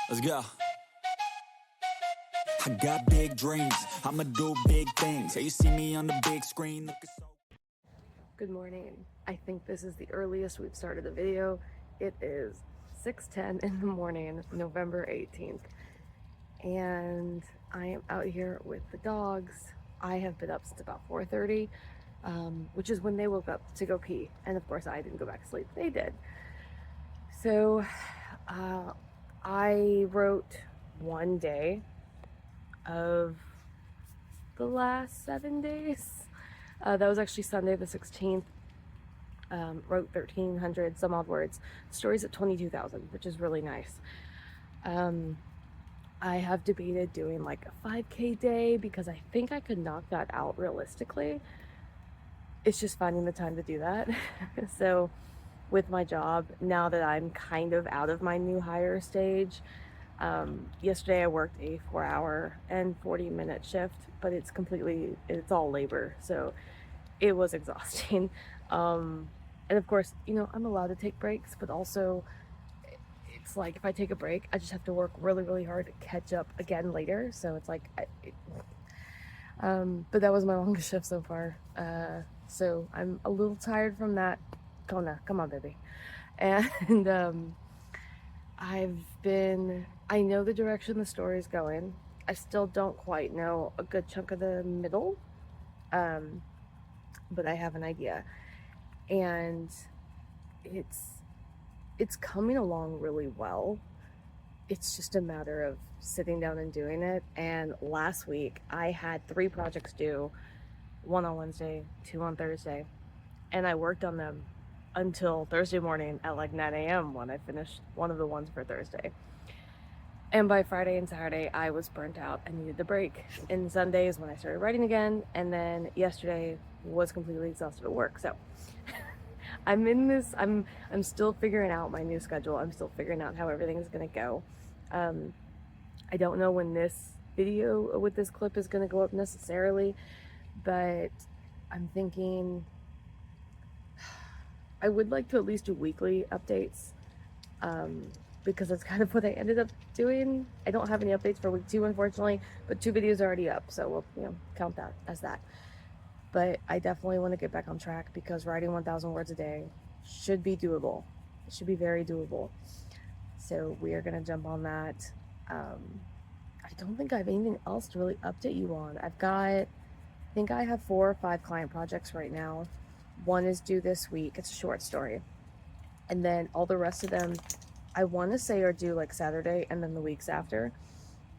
Let's go. I got big dreams. I'ma do big things. Hey, you see me on the big screen looking so. Good morning. I think this is the earliest we've started a video. It is 6:10 in the morning, November 18th. And I am out here with the dogs. I have been up since about 4:30, which is when they woke up to go pee. And of course I didn't go back to sleep, they did. So I wrote one day of the last 7 days. That was actually Sunday the 16th. Wrote 1,300 some odd words. Stories at 22,000, which is really nice. I have debated doing like a 5K day because I think I could knock that out realistically. It's just finding the time to do that. So with my job, now that I'm kind of out of my new hire stage, yesterday I worked a 4-hour and 40-minute shift, but it's all labor, so it was exhausting. And of course, you know, I'm allowed to take breaks, but also it's like if I take a break, I just have to work really, really hard to catch up again later. So it's like, but that was my longest shift so far. So I'm a little tired from that. Kona, come on, baby. And I know the direction the story is going. I still don't quite know a good chunk of the middle, but I have an idea. And it's coming along really well. It's just a matter of sitting down and doing it. And last week I had 3 projects due, 1 on Wednesday, 2 on Thursday, and I worked on them until Thursday morning at like 9 a.m. when I finished one of the ones for Thursday. And by Friday and Saturday, I was burnt out and needed the break. And Sunday is when I started writing again. And then yesterday was completely exhausted at work. So I'm in this, I'm still figuring out my new schedule. I'm still figuring out how everything is going to go. I don't know when this video with this clip is going to go up necessarily, but I'm thinking I would like to at least do weekly updates, because that's kind of what I ended up doing. I don't have any updates for week 2, unfortunately, but 2 videos are already up, so we'll, you know, count that as that. But I definitely want to get back on track because writing 1,000 words a day should be doable. It should be very doable. So we are going to jump on that. I don't think I have anything else to really update you on. I think I have 4 or 5 client projects right now. One is due this week. It's a short story. And then all the rest of them, I want to say are due like Saturday and then the weeks after.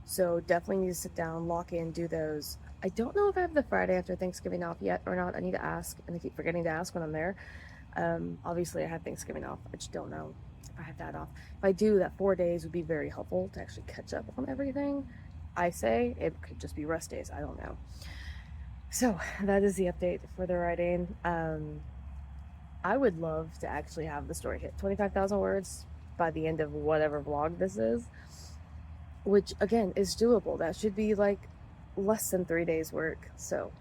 So definitely need to sit down, lock in, do those. I don't know if I have the Friday after Thanksgiving off yet or not. I need to ask, and I keep forgetting to ask when I'm there. Obviously I have Thanksgiving off. I just don't know if I have that off. If I do, that 4 days would be very helpful to actually catch up on everything. I say it could just be rest days. I don't know. So that is the update for the writing. I would love to actually have the story hit 25,000 words by the end of whatever vlog this is, which again is doable. That should be like less than 3 days work. So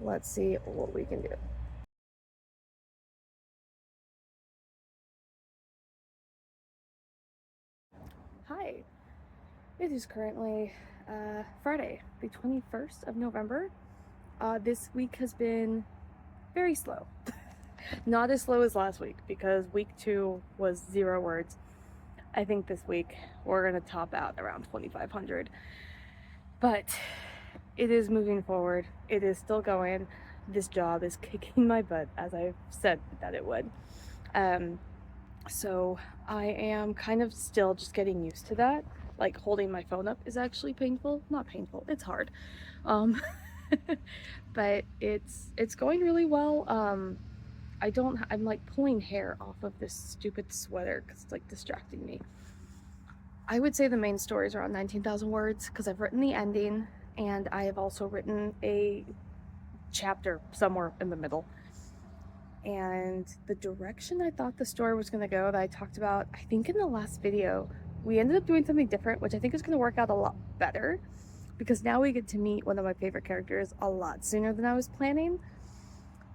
let's see what we can do. Hi, it is currently Friday, the 21st of November. This week has been very slow. Not as slow as last week because week 2 was 0 words. I think this week we're gonna top out around 2,500, but it is moving forward. It is still going. This job is kicking my butt, as I've said that it would. So I am kind of still just getting used to that. Like holding my phone up is actually painful. Not painful, it's hard. But it's going really well. I'm like pulling hair off of this stupid sweater because it's like distracting me. I would say the main story is around 19,000 words because I've written the ending and I have also written a chapter somewhere in the middle. And the direction I thought the story was going to go that I talked about, I think in the last video, we ended up doing something different, which I think is going to work out a lot better because now we get to meet one of my favorite characters a lot sooner than I was planning.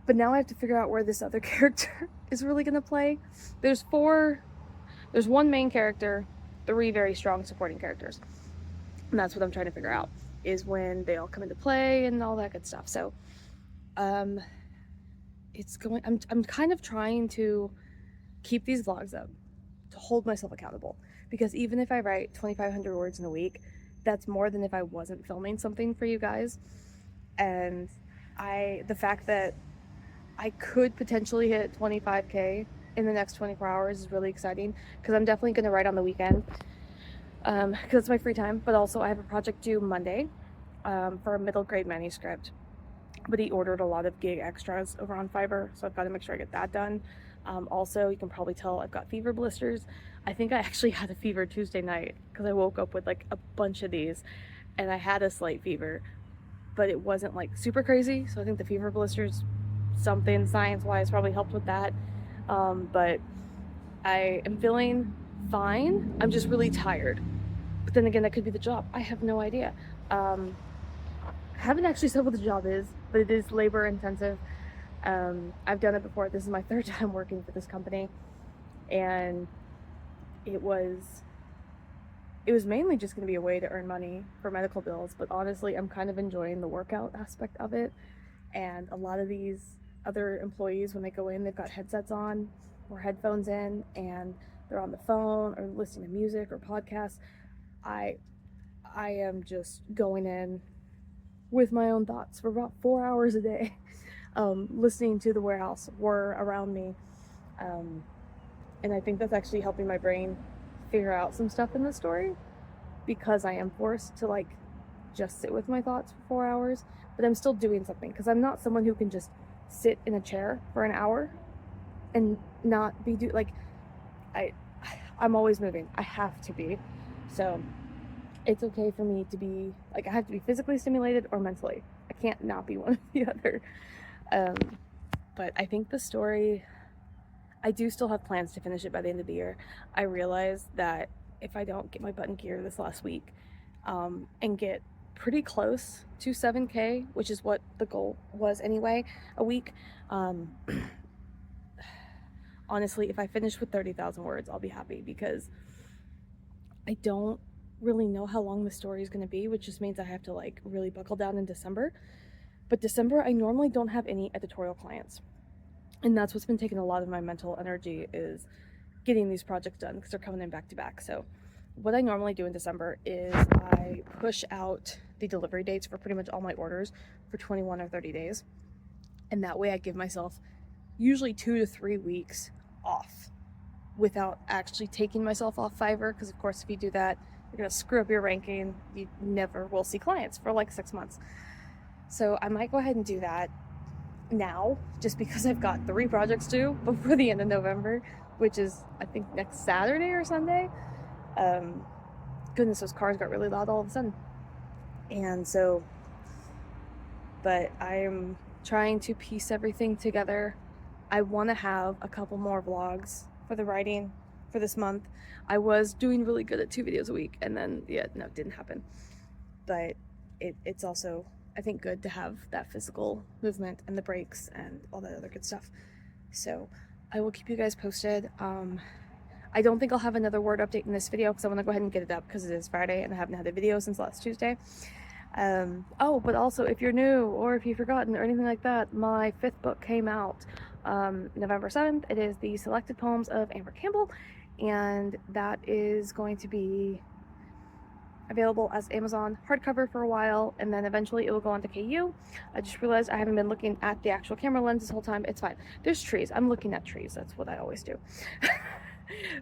But now I have to figure out where this other character is really going to play. There's one main character, 3 very strong supporting characters. And that's what I'm trying to figure out, is when they all come into play and all that good stuff. So it's going, I'm kind of trying to keep these vlogs up to hold myself accountable, because even if I write 2,500 words in a week, that's more than if I wasn't filming something for you guys. And the fact that I could potentially hit 25K in the next 24 hours is really exciting, because I'm definitely going to write on the weekend, because it's my free time. But also I have a project due Monday for a middle grade manuscript, but he ordered a lot of gig extras over on Fiverr, so I've got to make sure I get that done. Also, you can probably tell I've got fever blisters. I think I actually had a fever Tuesday night, because I woke up with like a bunch of these, and I had a slight fever, but it wasn't like super crazy. So I think the fever blisters, something science-wise, probably helped with that. But I am feeling fine. I'm just really tired. But then again, that could be the job. I have no idea. I haven't actually said what the job is, but it is labor intensive. I've done it before. This is my 3rd time working for this company, and it was mainly just going to be a way to earn money for medical bills. But honestly, I'm kind of enjoying the workout aspect of it. And a lot of these other employees, when they go in, they've got headsets on or headphones in, and they're on the phone or listening to music or podcasts. I am just going in with my own thoughts for about 4 hours a day, listening to the warehouse whir around me. And I think that's actually helping my brain figure out some stuff in the story, because I am forced to like just sit with my thoughts for 4 hours, but I'm still doing something, because I'm not someone who can just sit in a chair for an hour and not be I'm always moving. I have to be. So it's okay for me to be like, I have to be physically stimulated or mentally. I can't not be one or the other. But I think the story, I do still have plans to finish it by the end of the year. I realize that if I don't get my butt in gear this last week, and get pretty close to 7K, which is what the goal was anyway, a week, honestly, if I finish with 30,000 words, I'll be happy, because I don't really know how long the story is going to be, which just means I have to like really buckle down in December. But December, I normally don't have any editorial clients, and that's what's been taking a lot of my mental energy, is getting these projects done, because they're coming in back to back. So what I normally do in December is I push out the delivery dates for pretty much all my orders for 21 or 30 days. And that way I give myself usually 2 to 3 weeks off without actually taking myself off Fiverr. Because of course, if you do that, you're going to screw up your ranking. You never will see clients for like 6 months. So I might go ahead and do that now, just because I've got 3 projects due before the end of November, which is I think next Saturday or Sunday. Goodness, those cars got really loud all of a sudden. And so, but I'm trying to piece everything together. I want to have a couple more vlogs for the writing for this month. I was doing really good at 2 videos a week, and then it didn't happen. But it's also, I think, good to have that physical movement and the breaks and all that other good stuff. So I will keep you guys posted. I don't think I'll have another word update in this video, because I want to go ahead and get it up, because it is Friday and I haven't had a video since last Tuesday. Oh, but also, if you're new or if you've forgotten or anything like that, my 5th book came out November 7th. It is the Selected Poems of Amber Campbell, and that is going to be available as Amazon hardcover for a while, and then eventually it will go on to KU. I just realized I haven't been looking at the actual camera lens this whole time. It's fine. There's trees. I'm looking at trees. That's what I always do.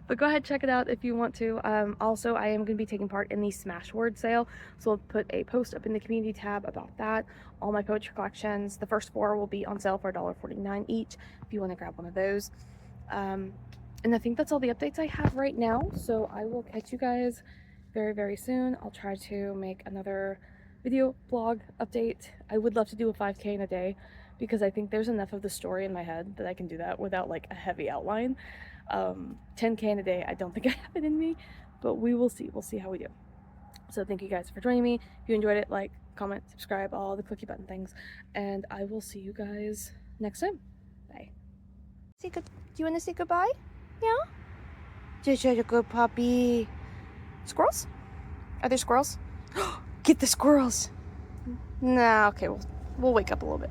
But go ahead, check it out if you want to. Also, I am going to be taking part in the Smashword sale, so I'll put a post up in the community tab about that. All my poetry collections, the first 4 will be on sale for $1.49 each if you want to grab one of those. And I think that's all the updates I have right now, so I will catch you guys very, very soon. I'll try to make another video blog update. I would love to do a 5K in a day, because I think there's enough of the story in my head that I can do that without like a heavy outline. 10K in a day, I don't think I have it in me, but we will see. We'll see how we do. So thank you guys for joining me. If you enjoyed it, like, comment, subscribe, all the clicky button things, and I will see you guys next time. Bye. Do you want to say goodbye? Yeah? Just such a good puppy. Squirrels? Are there squirrels? Get the squirrels! Nah, okay, we'll wake up a little bit.